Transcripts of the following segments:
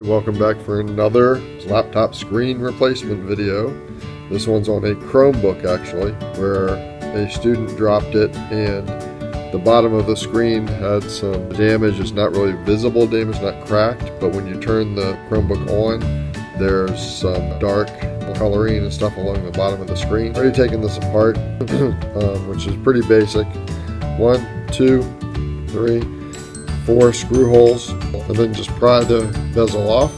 Welcome back for another laptop screen replacement video. This one's on a Chromebook actually, where a student dropped it and the bottom of the screen had some damage. It's not really visible damage, not cracked, but when you turn the Chromebook on, there's some dark coloring and stuff along the bottom of the screen. I've already taken this apart, which is pretty basic. 1, 2, 3, 4 screw holes, and then just pry the bezel off.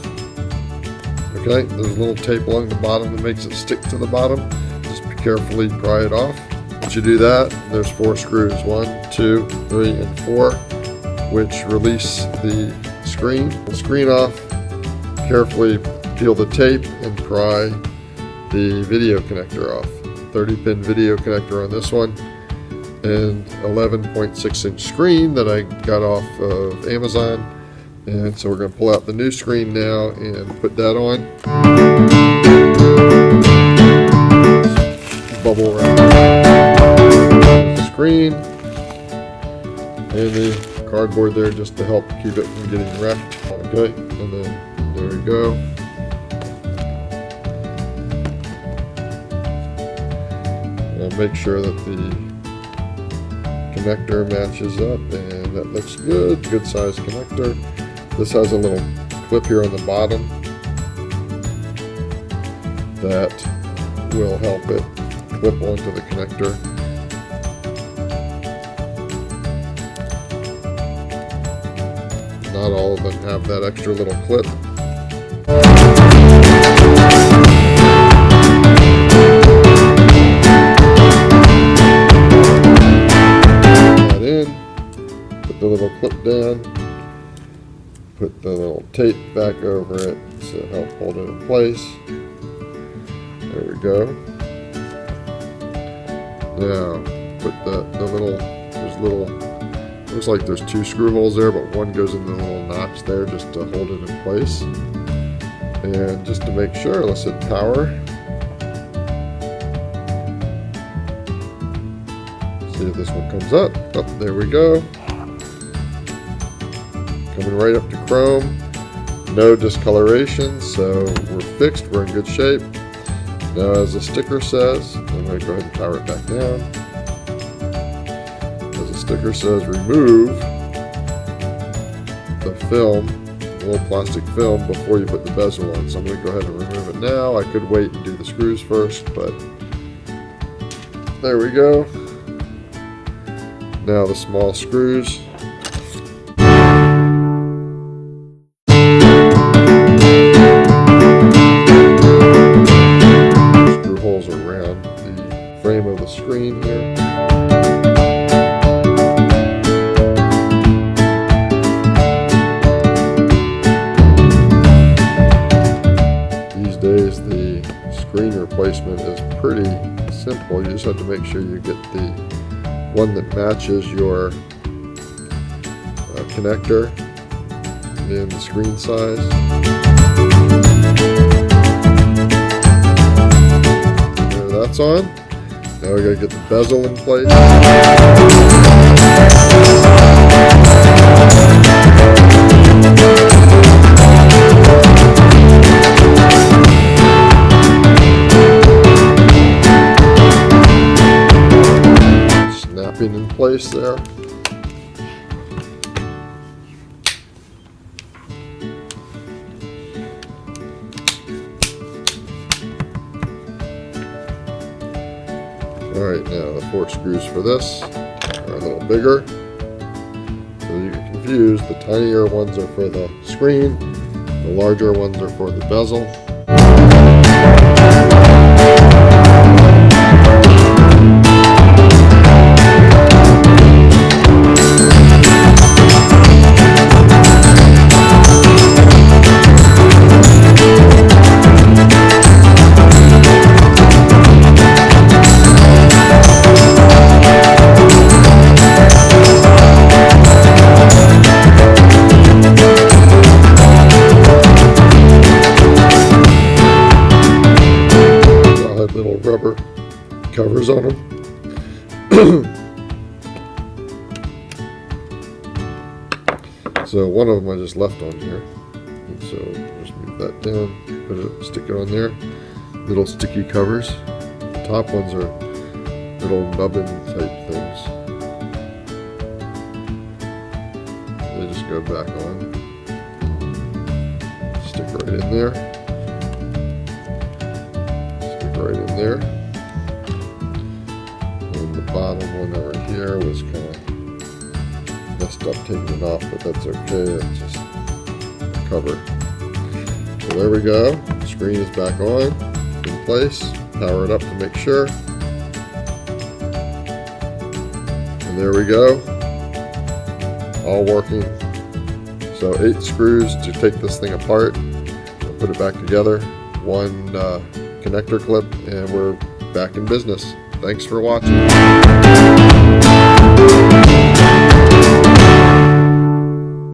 Okay, there's a little tape along the bottom that makes it stick to the bottom. Just carefully pry it off. Once you do that, there's 4 screws, 1, 2, 3, and 4, which release the screen. The screen off, carefully peel the tape and pry the video connector off. 30-pin video connector on this one, and 11.6-inch screen that I got off of Amazon. And so we're going to pull out the new screen now and put that on. Bubble wrap the screen and the cardboard there just to help keep it from getting wrecked. Okay, and then there we go. I'll make sure that the connector matches up, and that looks good. Good size connector. This has a little clip here on the bottom that will help it clip onto the connector. Not all of them have that extra little clip. Put the little clip down, put the little tape back over it to help hold it in place. There we go. Now put the little, looks like there's 2 screw holes there, but one goes in the little notch there just to hold it in place. And just to make sure, let's hit power. See if this one comes up. Oh, there we go. Coming right up to Chrome. No discoloration, so we're fixed. We're in good shape. Now, as the sticker says, I'm going to go ahead and power it back down. As the sticker says, remove the film, the little plastic film, before you put the bezel on. So I'm going to go ahead and remove it now. I could wait and do the screws first, but there we go. Now the small screws. Screw holes around the frame of the screen here. These days the screen replacement is pretty simple. You just have to make sure you get the one that matches your connector and the screen size. There, that's on. Now we gotta get the bezel in place. In place there. Alright, now the 4 screws for this are a little bigger. So you get confused, the tinier ones are for the screen, the larger ones are for the bezel. Rubber covers on them. So one of them I just left on here. And so Just move that down, stick it on there. Little sticky covers. The top ones are little nubbin type things. They just go back on. Stick right in there. Stick right in there. And the bottom one over here was kind of messed up taking it off, but that's okay. It's just a cover. So there we go. The screen is back on, in place. Power it up to make sure. And there we go. All working. So 8 screws to take this thing apart and put it back together. 1 connector clip, and we're back in business. Thanks for watching.